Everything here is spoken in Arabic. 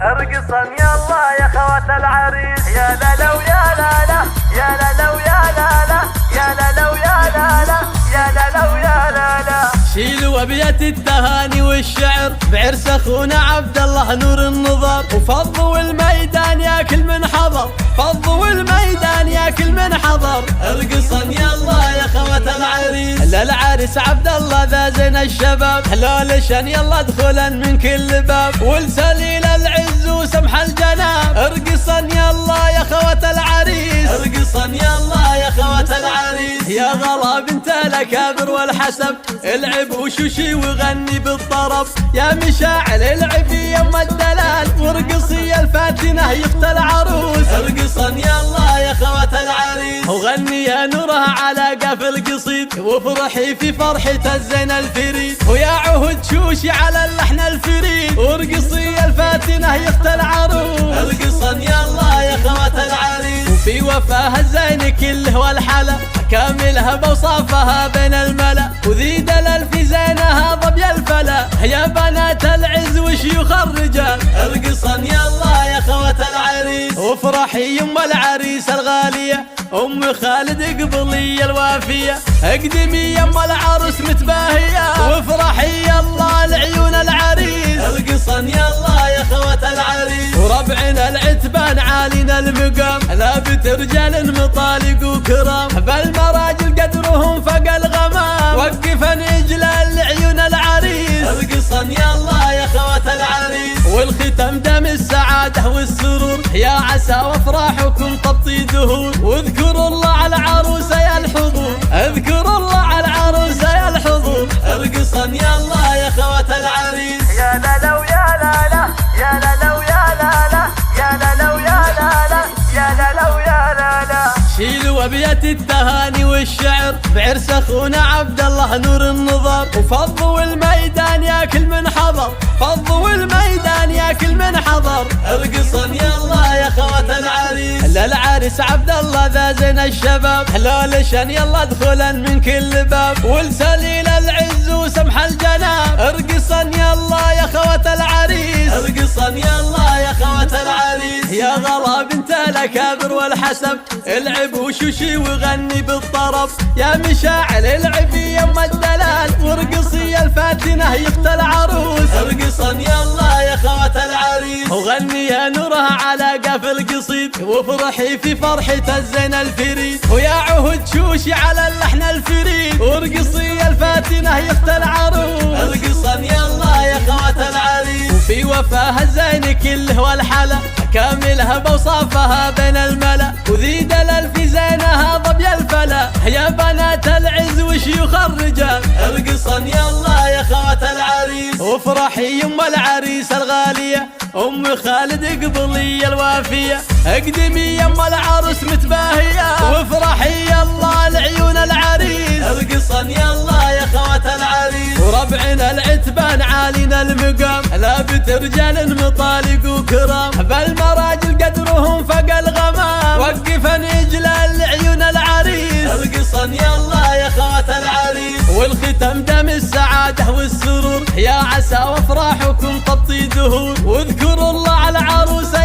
ارقصا يلا يا خوات العريس، يا لا لا ويا لا لا، يا لا لا ويا لا لا، يا لا لا ويا لا لا، يا لا لا ويا لا لا. شيلوا ابيات التهاني والشعر بعرس اخونا عبد الله نور النظر، وفضوا الميدان يا كل من حضر، فضوا الميدان يا كل من حضر. ارقصا يلا يا خوات العريس، للعريس عبد الله ذا زين الشباب، هلولشن يلا ادخلا من كل باب، ولسليل العز وسمح الجناب. ارقصا يلا يا خوات العريس، ارقصا يلا يا خوات العريس، يا غلا بنت الاكابر والحسب، العب وشوشي وغني بالطرب، يا مشاعل العبي يم الدلال، وارقصي الفاتنه يخت العروس. ارقصا يلا يا خوات العريس، وغني يا نورها على قاف القصيد، وافرحي في فرحة الزين الفريد، ويا عهد شوشي على اللحن الفريد، وارقصي الفاتنه يخت العروس. ارقصا يلا يا خوات العريس، وفي وفاها الزين كله والحلا، كاملها بوصافها بين الملا، وذي دلال في زينها ضبي الفلا، يا بنات العز وشيوخ الرجال. ارقصا يلا يا خوات العريس، وافرحي يم العريس الغالية، ام خالد قبلي الوافية، اقدمي يم العروس متباهية، وافرحي يلا لعيون العريس. ارقصا يلا يا خوات العريس، وربعنا العتبان عالينا المقام، لابت رجال مطالق وكرام، بالمراجل قدرهم فوق الغمام، وقفا اجلال لعيون العريس. ارقصا يلا يا خوات العريس، والختم دم السعادة والسرور، يا عسى وافراحكم تبطي دهور، واذكروا الله على العروسة يا الحضور، اذكروا الله على العروسة يا الحضور. ارقصا يلا يا خوات العريس، يا لا لا ويا لا لا، يا لا لا ويا لا لا، يا لا لا ويا لا لا، يا لا لا ويا لا لا. شيلوا ابيات التهاني والشعر بعرس اخونا عبد الله نور النظر، وفضوا الميدان يا كل من حضر، فضوا الميدان يا كل من حضر. ارقصا يلا يا خوات العريس، للعريس عبد الله ذا زين الشباب، هلولشن يلا ادخلا من كل باب، ولسليل العز وسمح الجناب. ارقصا يلا يا خوات العريس، ارقصا يلا يا خوات العريس، يا غلا بنت الاكابر والحسب، العب وشوشي وغني بالطرب، يا مشاعل العبي يم الدلال، وارقصي الفاتنه يخت العروس. ارقصا يلا يا خوات العريس، وغني يا نورها على قاف القصيد، وافرحي في فرحة الزين الفريد، ويا عهد شوشي على اللحن الفريد، وارقصي الفاتنه يخت العروس. ارقصا يلا يا خوات العريس، وفي وفاها الزين كله والحلا، كاملها بوصافها بين الملا، وذي دلال في زينها ضبي الفلا، يا بنات العز وشيوخ الرجال. ارقصا يلا يا خوات العريس، وافرحي يم العريس الغالية، ام خالد قبلي الوافية، اقدمي يم العروس متباهية، وافرحي يلا لعيون العريس. ارقصا يلا يا خوات العريس، وربعنا العتبان عالينا المقام، لابت رجال مطالق وكرام، بالمراجل قدرهم فوق الغمام، وقفا اجلال لعيون العريس. ارقصا يلا يا خوات العريس، والختم دم السعادة والسرور، يا عسى وافراحكم تبطي دهور، واذكروا الله على العروسة